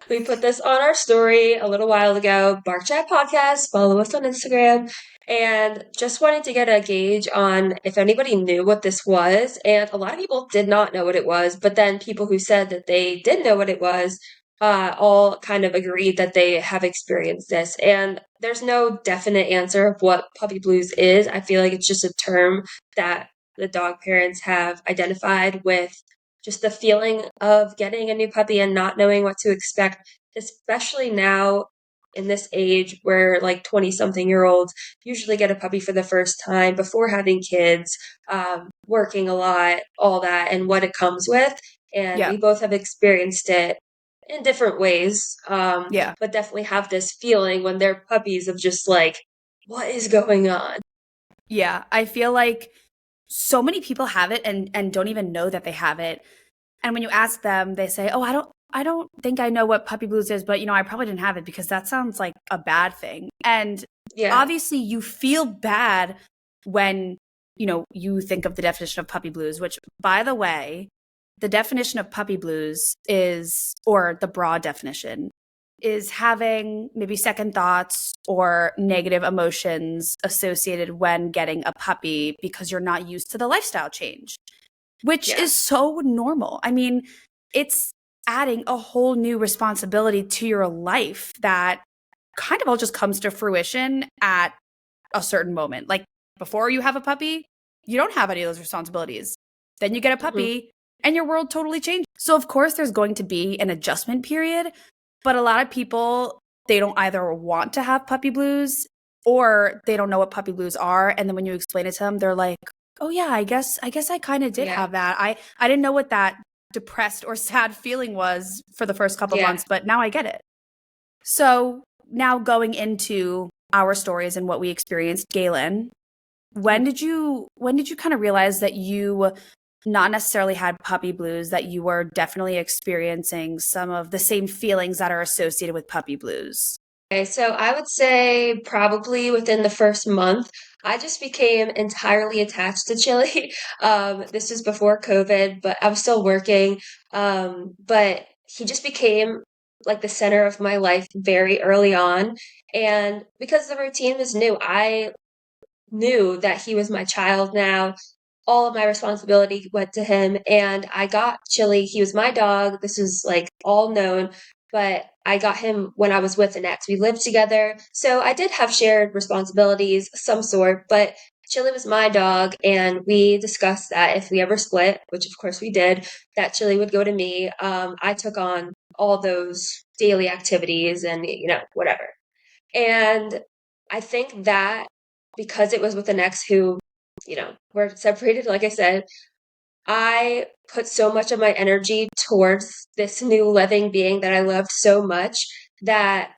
We put this on our story a little while ago, Bark Chat Podcast. Follow us on Instagram. And just wanted to get a gauge on if anybody knew what this was. And a lot of people did not know what it was, but then people who said that they did know what it was all kind of agreed that they have experienced this. And there's no definite answer of what puppy blues is. I feel like it's just a term that the dog parents have identified with just the feeling of getting a new puppy and not knowing what to expect, especially now in this age where like 20 something year olds usually get a puppy for the first time before having kids, working a lot, all that, and what it comes with. And Yeah. we both have experienced it in different ways, Yeah. but definitely have this feeling when they're puppies of just like, what is going on? Yeah. I feel like so many people have it and don't even know that they have it. And when you ask them, they say, "Oh, I don't think I know what puppy blues is, but I probably didn't have it because that sounds like a bad thing." And Yeah. obviously you feel bad when, you think of the definition of puppy blues, which by the way, the definition of puppy blues is, or the broad definition, is having maybe second thoughts or negative emotions associated when getting a puppy because you're not used to the lifestyle change, which Yeah. is so normal. I mean, it's adding a whole new responsibility to your life that kind of all just comes to fruition at a certain moment. Like before you have a puppy, you don't have any of those responsibilities. Then you get a Hmm. puppy and your world totally changes. So, of course, there's going to be an adjustment period, but a lot of people, they don't either want to have puppy blues or they don't know what puppy blues are. And then when you explain it to them, they're like, "Oh yeah, I guess I kind of did Yeah. have that. I didn't know what that depressed or sad feeling was for the first couple Yeah. months, but now I get it." So now going into our stories and what we experienced, Galen, when did you kind of realize that you not necessarily had puppy blues, that you were definitely experiencing some of the same feelings that are associated with puppy blues? Okay, so I would say probably within the first month, I just became entirely attached to Chili. This was before COVID, but I was still working. But he just became like the center of my life very early on. And because the routine was new, I knew that he was my child now. All of my responsibility went to him, and I got Chili. He was my dog. This was like all known, but I got him when I was with an ex. We lived together, so I did have shared responsibilities, some sort, but Chili was my dog, and we discussed that if we ever split, which of course we did, that Chili would go to me. I took on all those daily activities and, whatever. And I think that because it was with an ex who, we're separated, like I said, I put so much of my energy towards this new living being that I loved so much that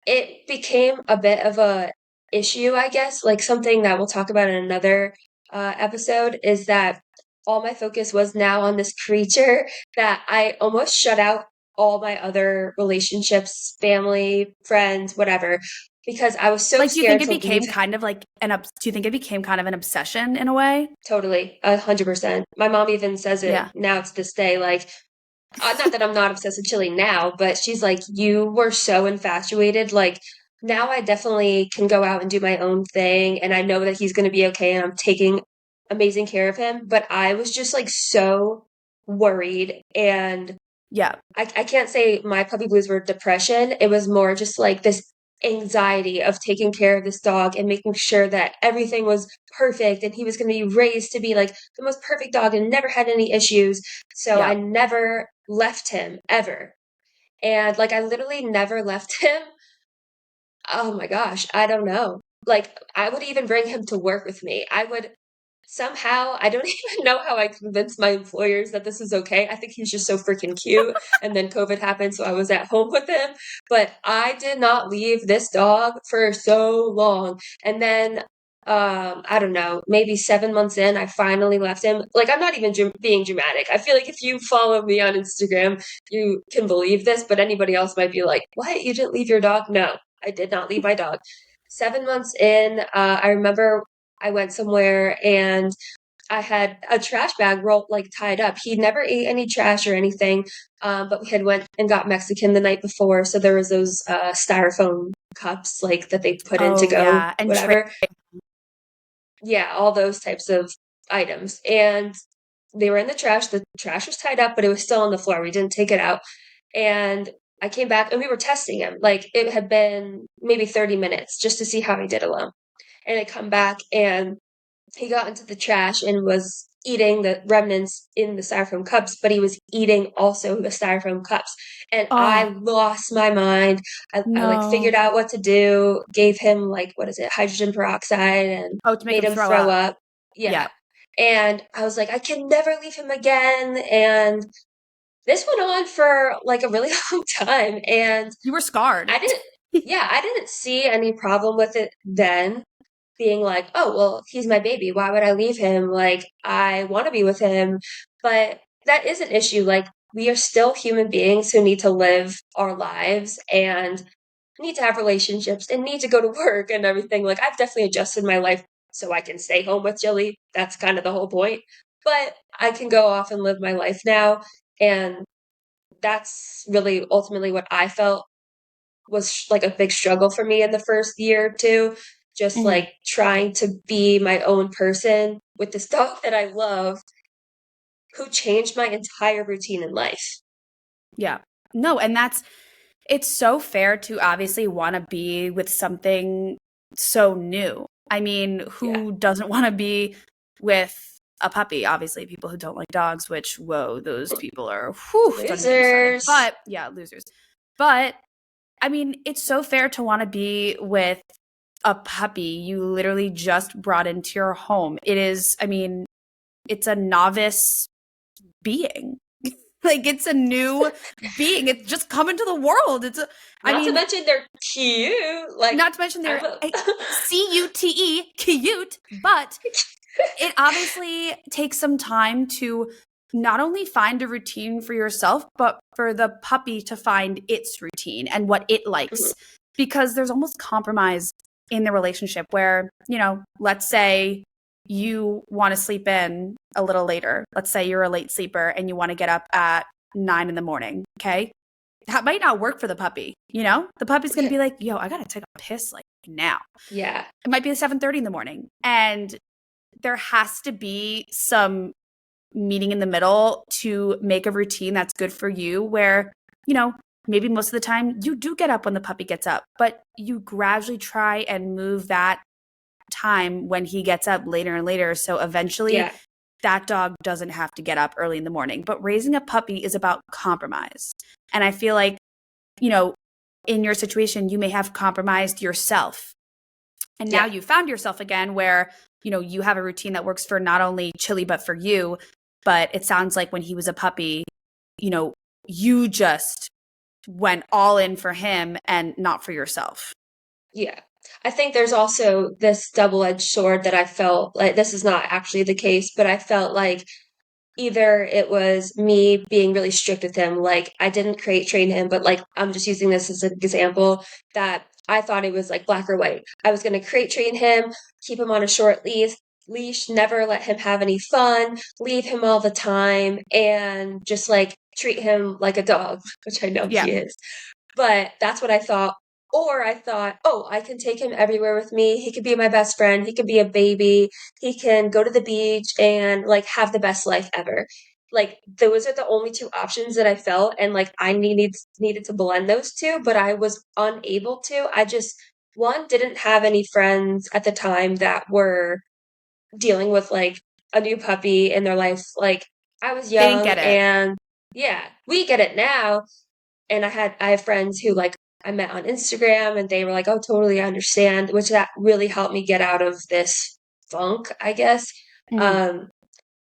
it became a bit of a issue, I guess, like something that we'll talk about in another episode is that all my focus was now on this creature that I almost shut out all my other relationships, family, friends, whatever, because I was so Like, do you think scared it to leave. became kind of like do you think it became kind of an obsession in a way? Totally, 100%. My mom even says it Yeah. now to this day, like, not that I'm not obsessed with Chili now, but she's like, you were so infatuated. Like, now I definitely can go out and do my own thing, and I know that he's going to be okay, and I'm taking amazing care of him. But I was just like so worried, and Yeah. I can't say my puppy blues were depression. It was more just like this anxiety of taking care of this dog and making sure that everything was perfect and he was going to be raised to be like the most perfect dog and never had any issues. So I Yeah. never left him ever. And like I literally never left him. Oh my gosh, I don't know. Like I would even bring him to work with me. I would somehow, I don't even know how I convinced my employers that this is okay. I think he's just so freaking cute. And then COVID happened, so I was at home with him. But I did not leave this dog for so long. And then, I don't know, maybe 7 months in, I finally left him. Like, I'm not even being dramatic. I feel like if you follow me on Instagram, you can believe this, but anybody else might be like, what? You didn't leave your dog? No, I did not leave my dog. 7 months in, I remember I went somewhere and I had a trash bag rolled like tied up. He never ate any trash or anything, but we had went and got Mexican the night before, so there was those styrofoam cups like that they put in to Oh go yeah, and whatever. Yeah, all those types of items. And they were in the trash. The trash was tied up, but it was still on the floor. We didn't take it out. And I came back and we were testing him. Like it had been maybe 30 minutes just to see how he did alone. And I come back and he got into the trash and was eating the remnants in the styrofoam cups, but he was eating also the styrofoam cups. And I oh lost my mind. I like figured no. out what to do, gave him like, what is it, hydrogen peroxide and Oh, to make made him him throw throw up. up. Yeah. Yeah. And I was like, I can never leave him again. And this went on for like a really long time. And You were scarred. I didn't, yeah, I didn't see any problem with it then being like, oh, well, he's my baby. Why would I leave him? Like, I want to be with him. But that is an issue. Like, we are still human beings who need to live our lives and need to have relationships and need to go to work and everything. Like, I've definitely adjusted my life so I can stay home with Jilly. That's kind of the whole point. But I can go off and live my life now. And that's really ultimately what I felt was like a big struggle for me in the first year or two. Just Mhm. like trying to be my own person with this dog that I love, who changed my entire routine in life. Yeah. No, and it's so fair to obviously want to be with something so new. I mean, Yeah. who doesn't want to be with a puppy? Obviously, people who don't like dogs, which, whoa, those people are, whew, don't even get me started. Losers. But yeah, losers. But I mean, it's so fair to want to be with a puppy you literally just brought into your home. It is, I mean, it's a novice being. Like it's a new being. It's just come into the world. I Not to mean, mention they're cute. Like, not to mention I they're love. CUTE, cute, but it obviously takes some time to not only find a routine for yourself, but for the puppy to find its routine and what it likes. Because there's almost compromise in the relationship where, let's say you want to sleep in a little later. Let's say you're a late sleeper and you want to get up at 9 in the morning. Okay. That might not work for the puppy. The puppy's going to be like, yo, I got to take a piss like now. Yeah. It might be 7:30 in the morning. And there has to be some meeting in the middle to make a routine that's good for you where, maybe most of the time you do get up when the puppy gets up, but you gradually try and move that time when he gets up later and later. So eventually Yeah. that dog doesn't have to get up early in the morning. But raising a puppy is about compromise. And I feel like, you know, in your situation, you may have compromised yourself. And now Yeah. you found yourself again where, you have a routine that works for not only Chili, but for you. But it sounds like when he was a puppy, you just went all in for him and not for yourself. Yeah. I think there's also this double-edged sword that I felt like this is not actually the case, but I felt like either it was me being really strict with him, like I didn't crate train him, but like I'm just using this as an example that I thought it was like black or white. I was going to crate train him, keep him on a short leash, never let him have any fun, leave him all the time, and just like treat him like a dog, which I know Yeah. he is. But that's what I thought. Or I thought, oh, I can take him everywhere with me. He could be my best friend. He could be a baby. He can go to the beach and like have the best life ever. Like those are the only two options that I felt, and like I needed to blend those two, but I was unable to. I just one didn't have any friends at the time that were dealing with like a new puppy in their life. Like I was They didn't young get it. and yeah, we get it now, and I have friends who like I met on Instagram and they were like, "Oh, totally, I understand," which that really helped me get out of this funk, I guess. Mhm. Um,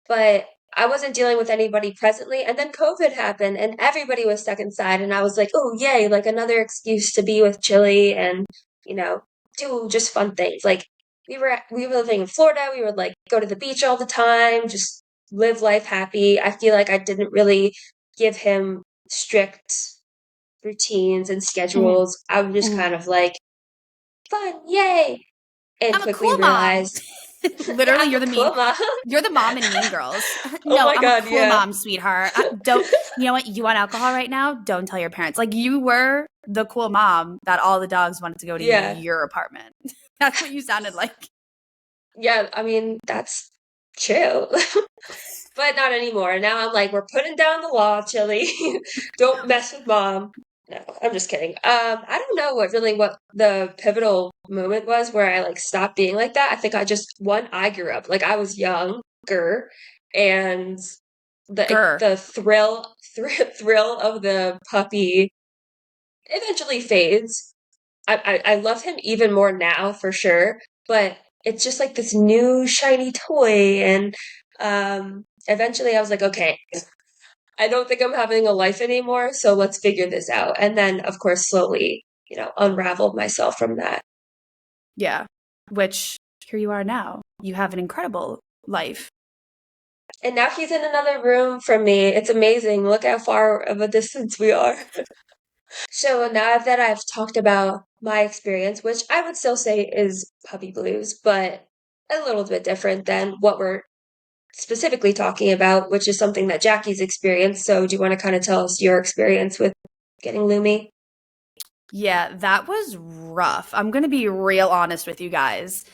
but I wasn't dealing with anybody presently, and then COVID happened and everybody was stuck inside, and I was like, "Oh, yay, like another excuse to be with Chili and, you know, do just fun things." Like we were living in Florida, we would like go to the beach all the time, just live life happy. I feel like I didn't really give him strict routines and Mhm. schedules. I was just Mhm. kind of like, fun, yay! And I'm a quickly cool mom. realized, Literally, I'm a cool mom. you're the mom in Mean Girls. Oh No, my I'm a God, cool yeah. mom, sweetheart. Don't, you know what? You want alcohol right now? Don't tell your parents. Like, you were the cool mom that all the dogs wanted to go to Yeah. your apartment. That's what you sounded like. Yeah, I mean, that's true. But not anymore. Now I'm like, we're putting down the law, Chili. Don't mess with mom. No, I'm just kidding. I don't know what the pivotal moment was where I like stopped being like that. I think I grew up. Like I was younger and Grr. the thrill of the puppy eventually fades. I love him even more now for sure, but it's just like this new shiny toy and eventually I was like, okay, I don't think I'm having a life anymore, so let's figure this out. And then of course slowly, unraveled myself from that. Yeah. Which, here you are now. You have an incredible life. And now he's in another room from me. It's amazing. Look how far of a distance we are. So now that I've talked about my experience, which I would still say is puppy blues, but a little bit different than what we're specifically talking about, which is something that Jackie's experienced. So do you want to kind of tell us your experience with getting Lumi? Yeah, that was rough. I'm going to be real honest with you guys.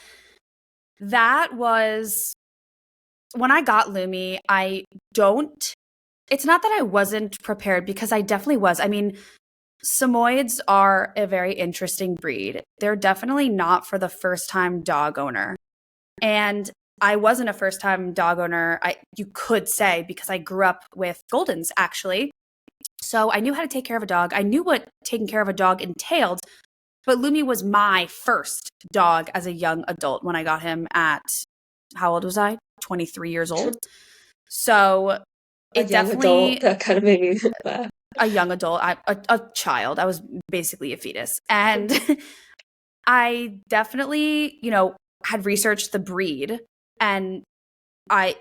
That was when I got Lumi, it's not that I wasn't prepared because I definitely was. I mean, Samoyeds are a very interesting breed. They're definitely not for the first time dog owner. And I wasn't a first time dog owner, you could say, because I grew up with Goldens actually. So I knew how to take care of a dog. I knew what taking care of a dog entailed. But Lumi was my first dog as a young adult when I got him at, how old was I? 23 years old. So A it young adult, definitely, that kind of made me laugh. a young adult, a child. I was basically a fetus. And I definitely, had researched the breed and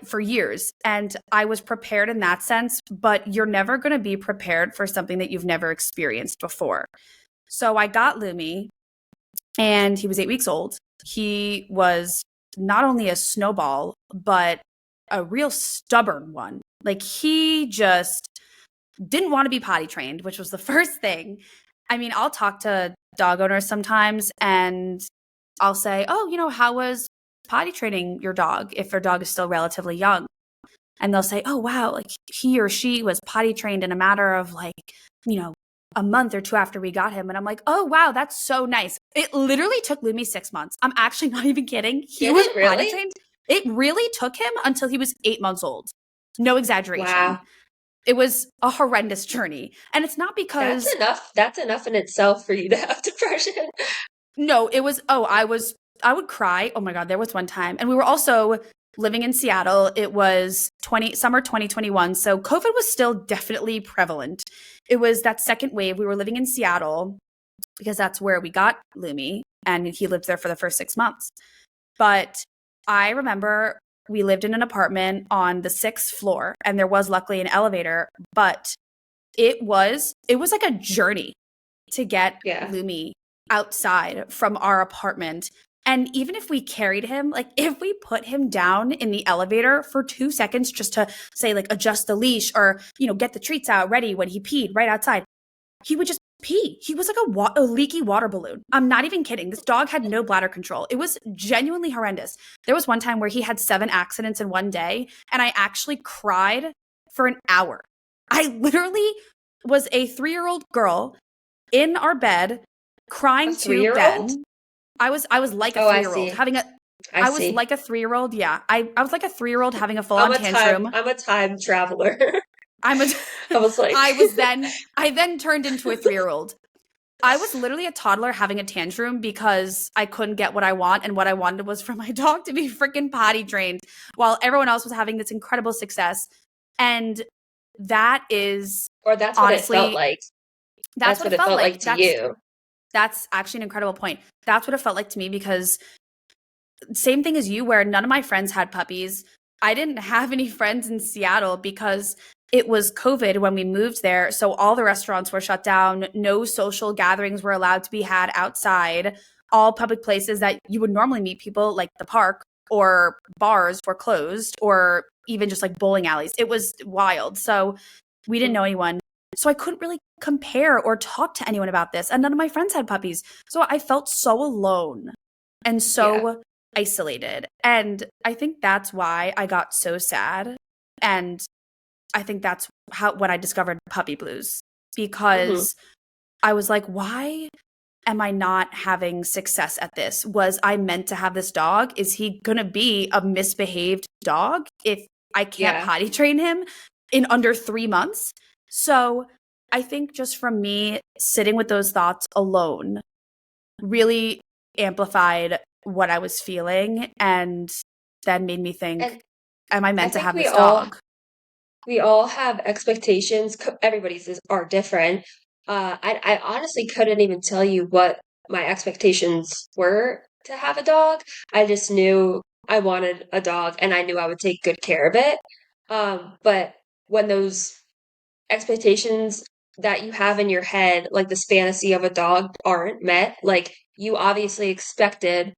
for years, and I was prepared in that sense, but you're never going to be prepared for something that you've never experienced before. So I got Lumi and he was 8 weeks old. He was not only a snowball, but a real stubborn one. Like he just didn't want to be potty trained, which was the first thing. I mean, I'll talk to dog owners sometimes and I'll say, oh, how was potty training your dog if your dog is still relatively young? And they'll say, oh, wow, like he or she was potty trained in a matter of like, a month or two after we got him. And I'm like, oh, wow, that's so nice. It literally took Lumi 6 months. I'm actually not even kidding. He Did was it potty really? trained. It really took him until he was 8 months old. No exaggeration. Wow. It was a horrendous journey. And it's not That's because, enough. That's enough in itself for you to have depression. no, it was, I would cry. Oh my God, there was one time. And we were also living in Seattle. It was summer 2021. So COVID was still definitely prevalent. It was that second wave. We were living in Seattle because that's where we got Lumi. And he lived there for the first 6 months. But I remember we lived in an apartment on the 6th floor, and there was luckily an elevator, but it was like a journey to get Yeah. Lumi outside from our apartment. And even if we carried him, like if we put him down in the elevator for 2 seconds just to say like adjust the leash or, get the treats out ready when he peed right outside, he would just pee. He was like a leaky water balloon. I'm not even kidding. This dog had no bladder control. It was genuinely horrendous. There was one time where he had 7 accidents in one day, and I actually cried for an hour. I literally was a 3-year-old girl in our bed A crying to three-year-old? Ben. I was like a Oh, I 3-year-old see. having a I I was see. like a 3-year-old. Yeah. I was like a 3-year-old having a full-on tantrum. I'm a time traveler. I'm a I was like, I then turned into a 3-year-old. I was literally a toddler having a tantrum because I couldn't get what I want, and what I wanted was for my dog to be freaking potty trained while everyone else was having this incredible success. And that is or that's what it felt honestly, like. that's That's what what it it felt felt like. like to you. That's actually an incredible point. That's what it felt like to me because same thing as you, where none of my friends had puppies. I didn't have any friends in Seattle because it was COVID when we moved there. So all the restaurants were shut down. No social gatherings were allowed to be had outside. All public places that you would normally meet people, like the park, or bars were closed or even just like bowling alleys. It was wild. So we didn't know anyone. So I couldn't really compare or talk to anyone about this. And none of my friends had puppies. So I felt so alone and Yeah. so isolated. And I think that's why I got so sad. And I think that's how when I discovered puppy blues, Hmm. because I was like, why am I not having success at this? Was I meant to have this dog? Is he going to be a misbehaved dog if I can't Yeah. potty train him in under 3 months? So I think just from me sitting with those thoughts alone really amplified what I was feeling and then made me think, And am I I meant to think have this dog? we all have expectations. Everybody's are different. I honestly couldn't even tell you what my expectations were to have a dog. I just knew I wanted a dog and I knew I would take good care of it. But when those expectations that you have in your head, like this fantasy of a dog, aren't met, like you obviously expected,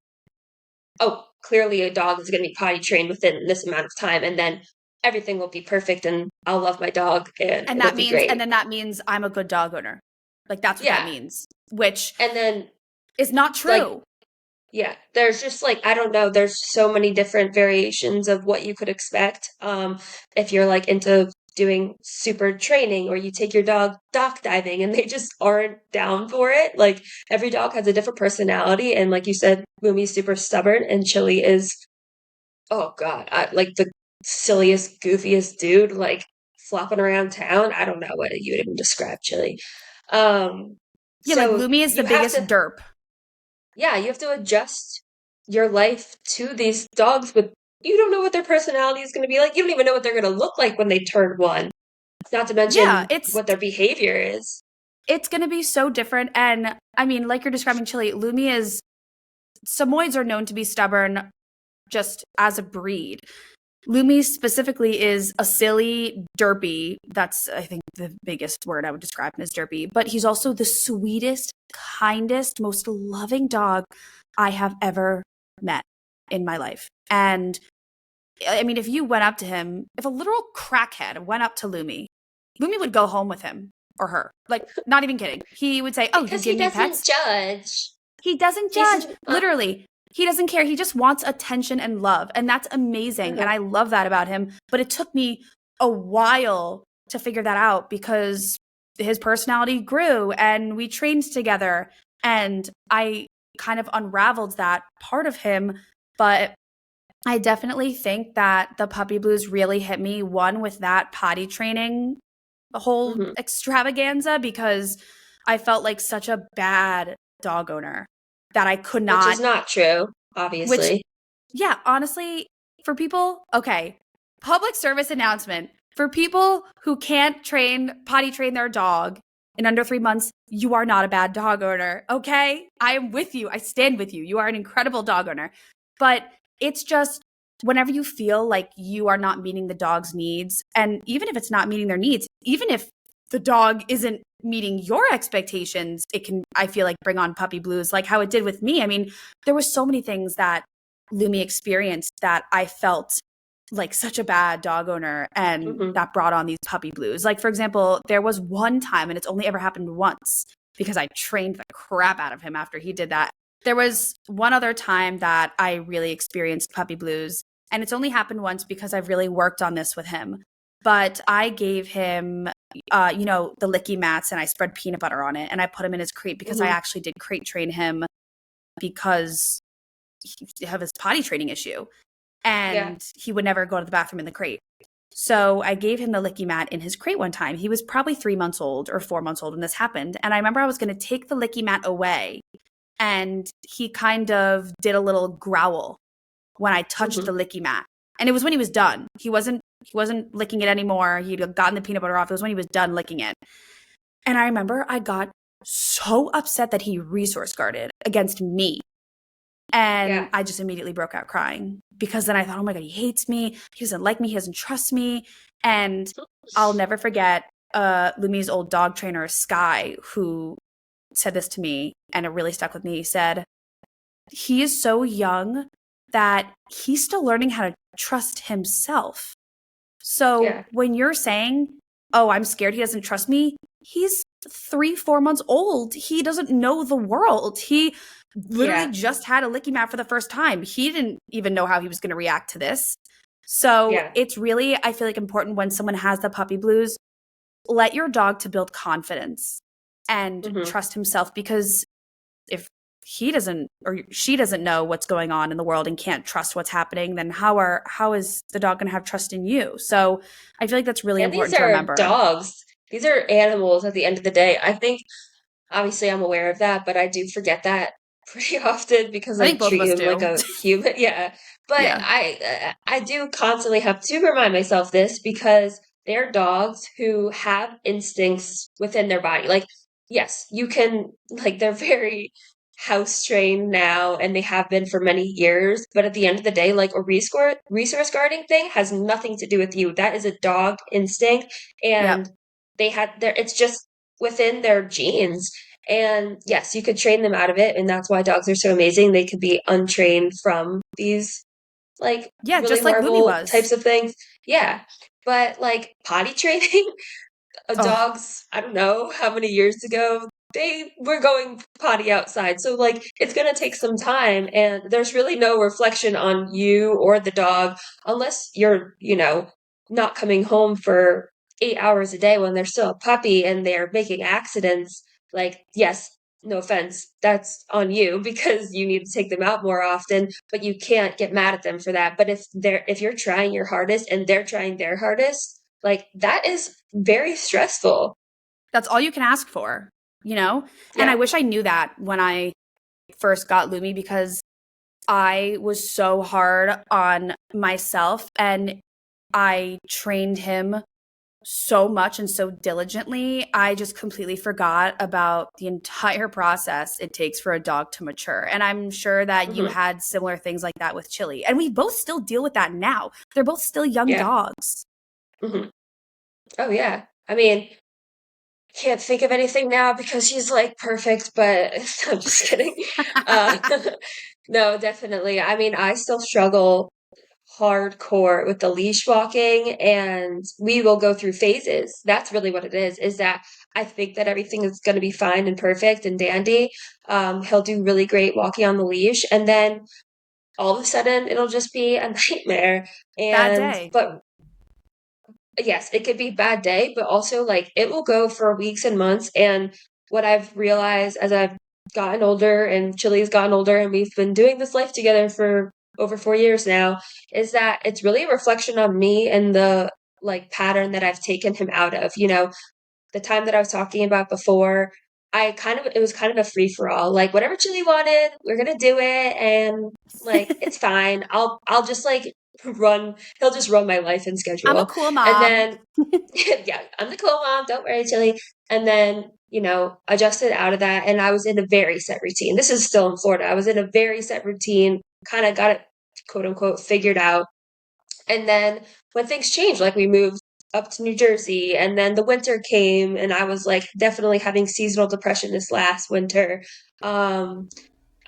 oh, clearly a dog is going to be potty trained within this amount of time, and then everything will be perfect, and I'll love my dog, and And it'll that be means, great. and then that means I'm a good dog owner. Like that's what that Yeah. means, which And then, is not like, true. yeah, there's just like, I don't know, there's so many different variations of what you could expect. If you're like into doing super training or you take your dog dock diving and they just aren't down for it. Like every dog has a different personality. And like you said, Mumi's super stubborn and Chili is, oh God, like the silliest, goofiest dude, like flopping around town. I don't know what you would even describe Chili. Um, Yeah, like so Lumi is the you have biggest to, derp. yeah, you have to adjust your life to these dogs with, you don't know what their personality is going to be like. You don't even know what they're going to look like when they turn one. Not to Yeah, mention what their behavior is. it's going to be so different. And I mean, like you're describing Chili, Lumi is, Samoyeds are known to be stubborn just as a breed. Lumi specifically is a silly derpy. That's, I think, the biggest word I would describe him as derpy. But he's also the sweetest, kindest, most loving dog I have ever met in my life. And I mean, if you went up to him, if a literal crackhead went up to Lumi, Lumi would go home with him or her. Like, not even kidding. He would say, "Oh, you Because he give me doesn't pets?" judge. He doesn't He's, judge. Literally, he doesn't care. He just wants attention and love. And that's amazing. And uh I love that about him. But it took me a while to figure that out because his personality grew and we trained together. And I kind of unraveled that part of him. But I definitely think that the puppy blues really hit me, one, with that potty training, the whole hmm extravaganza, because I felt like such a bad dog owner that I could which is not, not true, which, obviously. yeah, honestly, for people, okay, public service announcement for people who can't potty train their dog in under 3 months, you are not a bad dog owner, okay? I am with you. I stand with you. You are an incredible dog owner. But it's just whenever you feel like you are not meeting the dog's needs, and even if it's not meeting their needs, even if the dog isn't meeting your expectations, it can, I feel like, bring on puppy blues, like how it did with me. I mean, there were so many things that Lumi experienced that I felt like such a bad dog owner and hmm that brought on these puppy blues. Like, for example, there was one time, and it's only ever happened once because I trained the crap out of him after he did that. There was one other time that I really experienced puppy blues, and it's only happened once because I've really worked on this with him. But I gave him, the licky mats, and I spread peanut butter on it, and I put him in his crate because I hmm actually did crate train him because he have his potty training issue Yeah. and he would never go to the bathroom in the crate. So I gave him the licky mat in his crate one time. He was probably 3 months old or 4 months old when this happened. And I remember I was going to take the licky mat away and he kind of did a little growl when I touched hmm the licky mat. And it was when he was done. He wasn't licking it anymore. He'd gotten the peanut butter off. It was when he was done licking it. And I remember I got so upset that he resource guarded against me. And Yeah. I just immediately broke out crying because then I thought, oh my God, he hates me. He doesn't like me. He doesn't trust me. And I'll never forget Lumi's old dog trainer, Sky, who said this to me and it really stuck with me. He said, he is so young that he's still learning how to trust himself. So Yeah. when you're saying, oh, I'm scared he doesn't trust me, he's 3, 4 months old. He doesn't know the world. He literally Yeah. just had a licky mat for the first time. He didn't even know how he was going to react to this. So Yeah. it's really, I feel like, important when someone has the puppy blues, let your dog to build confidence and Hmm. trust himself, because if he doesn't or she doesn't know what's going on in the world and can't trust what's happening, then how is the dog going to have trust in you? So I feel like that's really And these important to are remember. dogs. These are animals at the end of the day. I think obviously I'm aware of that, but I do forget that pretty often because I I think both of treat us him like do. a human. Yeah. But Yeah. I do constantly have to remind myself this because they're dogs who have instincts within their body. Like, yes, you can like they're very house trained now and they have been for many years, but at the end of the day, like a resource guarding thing has nothing to do with you. That is a dog instinct Yep. and they had their it's just within their genes. And yes, you could train them out of it, and that's why dogs are so amazing. They could be untrained from these like Yeah, really just like Lumi horrible was. types of things. Yeah. But like potty training, Oh, dogs, I don't know how many years ago, they were going potty outside. So like it's gonna take some time and there's really no reflection on you or the dog unless you're, not coming home for 8 hours a day when they're still a puppy and they're making accidents. Like, yes, no offense, that's on you because you need to take them out more often, but you can't get mad at them for that. But if you're trying your hardest and they're trying their hardest, like that is very stressful. that's all you can ask for, you know? And I Yeah. wish I knew that when I first got Lumi, because I was so hard on myself and I trained him so much and so diligently. I just completely forgot about the entire process it takes for a dog to mature. And I'm sure that you Hmm. had similar things like that with Chili. And we both still deal with that now. They're both still young Yeah. dogs. Hmm. Oh yeah. I mean, can't think of anything now because she's like perfect, but I'm just kidding. Uh, no, definitely. I mean, I still struggle hardcore with the leash walking and we will go through phases. That's really what it is that I think that everything is going to be fine and perfect and dandy. He'll do really great walking on the leash and then all of a sudden it'll just be a nightmare. Bad And, day. but yes, it could be bad day, but also like it will go for weeks and months. And what I've realized as I've gotten older and Chili's gotten older and we've been doing this life together for over 4 years now, is that it's really a reflection on me and the like pattern that I've taken him out of. The time that I was talking about before, it was kind of a free for all. Like whatever Chili wanted, we're gonna do it, and like it's fine. I'll just like run. He'll just run my life and I'm a schedule, cool and mom. then yeah, I'm the cool mom. Don't worry, Chili. And then adjusted out of that, and I was in a very set routine. This is still in Florida. I was in a very set routine. Kind of got it, quote unquote, figured out and then when things changed, like we moved up to New Jersey and then the winter came and I was like definitely having seasonal depression this last winter. Um,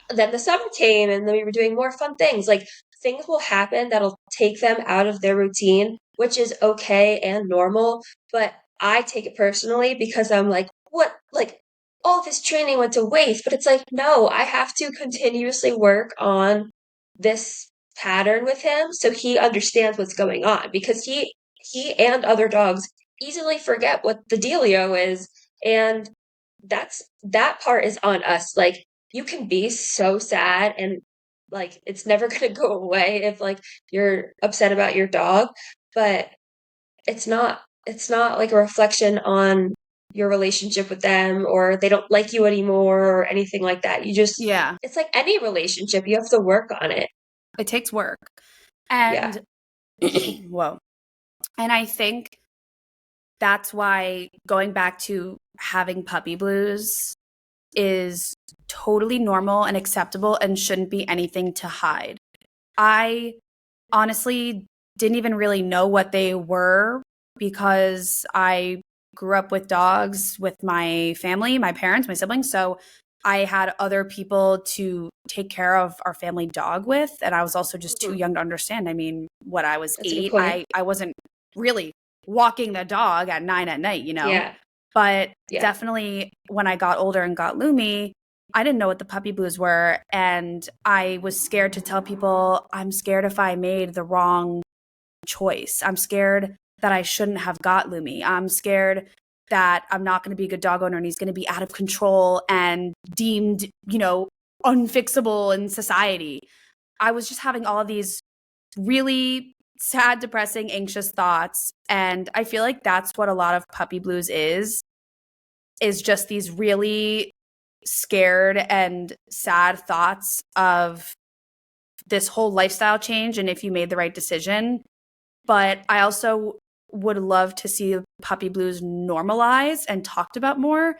then the summer came and then we were doing more fun things. Like things will happen that'll take them out of their routine, which is okay and normal. But I take it personally because I'm like, what? Like all this training went to waste. But it's like, no, I have to continuously work on this pattern with him so he understands what's going on because he and other dogs easily forget what the dealio is. And that part is on us. Like you can be so sad and like it's never going to go away if like you're upset about your dog, but it's not like a reflection on your relationship with them or they don't like you anymore or anything like that. Yeah, It's like any relationship, you have to work on it. it takes work. Yeah. And whoa. And I think that's why going back to having puppy blues is totally normal and acceptable and shouldn't be anything to hide. I honestly didn't even really know what they were because I grew up with dogs with my family, my parents, my siblings. So I had other people to take care of our family dog with, and I was also just too Mhm. young to understand. I mean, what I was That's a good 8, point. I wasn't really walking the dog at 9 at night, you know? Yeah. But Yeah. definitely when I got older and got Lumi, I didn't know what the puppy blues were, and I was scared to tell people, I'm scared if I made the wrong choice. I'm scared that I shouldn't have got Lumi. I'm scared that I'm not going to be a good dog owner and he's going to be out of control and deemed, unfixable in society. I was just having all of these really sad, depressing, anxious thoughts. And I feel like that's what a lot of puppy blues is just these really scared and sad thoughts of this whole lifestyle change and if you made the right decision. But I also would love to see puppy blues normalized and talked about more,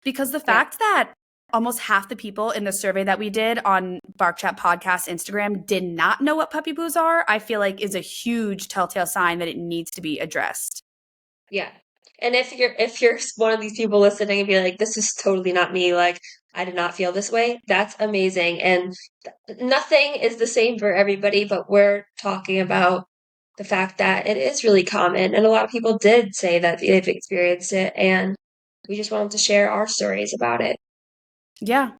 because the Yeah. fact that almost half the people in the survey that we did on Bark Chat Podcast Instagram did not know what puppy blues are, I feel like is a huge telltale sign that it needs to be addressed. Yeah. And if you're one of these people listening and be like, this is totally not me, like I did not feel this way, that's amazing. And nothing is the same for everybody, but we're talking about the fact that it is really common. And a lot of people did say that they've experienced it, and we just wanted to share our stories about it. Yeah.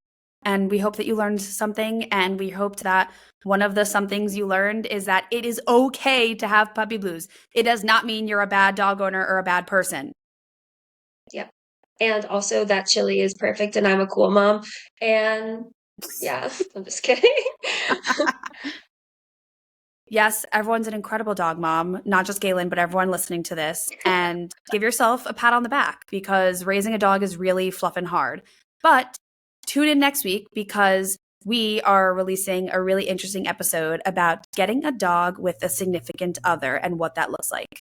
And we hope that you learned something. And we hoped that one of the somethings you learned is that it is okay to have puppy blues. It does not mean you're a bad dog owner or a bad person. Yep. And also that Chili is perfect and I'm a cool mom. And yeah, I'm just kidding. Yes, everyone's an incredible dog mom, not just Galen, but everyone listening to this. And give yourself a pat on the back because raising a dog is really fluffing hard. But tune in next week because we are releasing a really interesting episode about getting a dog with a significant other and what that looks like.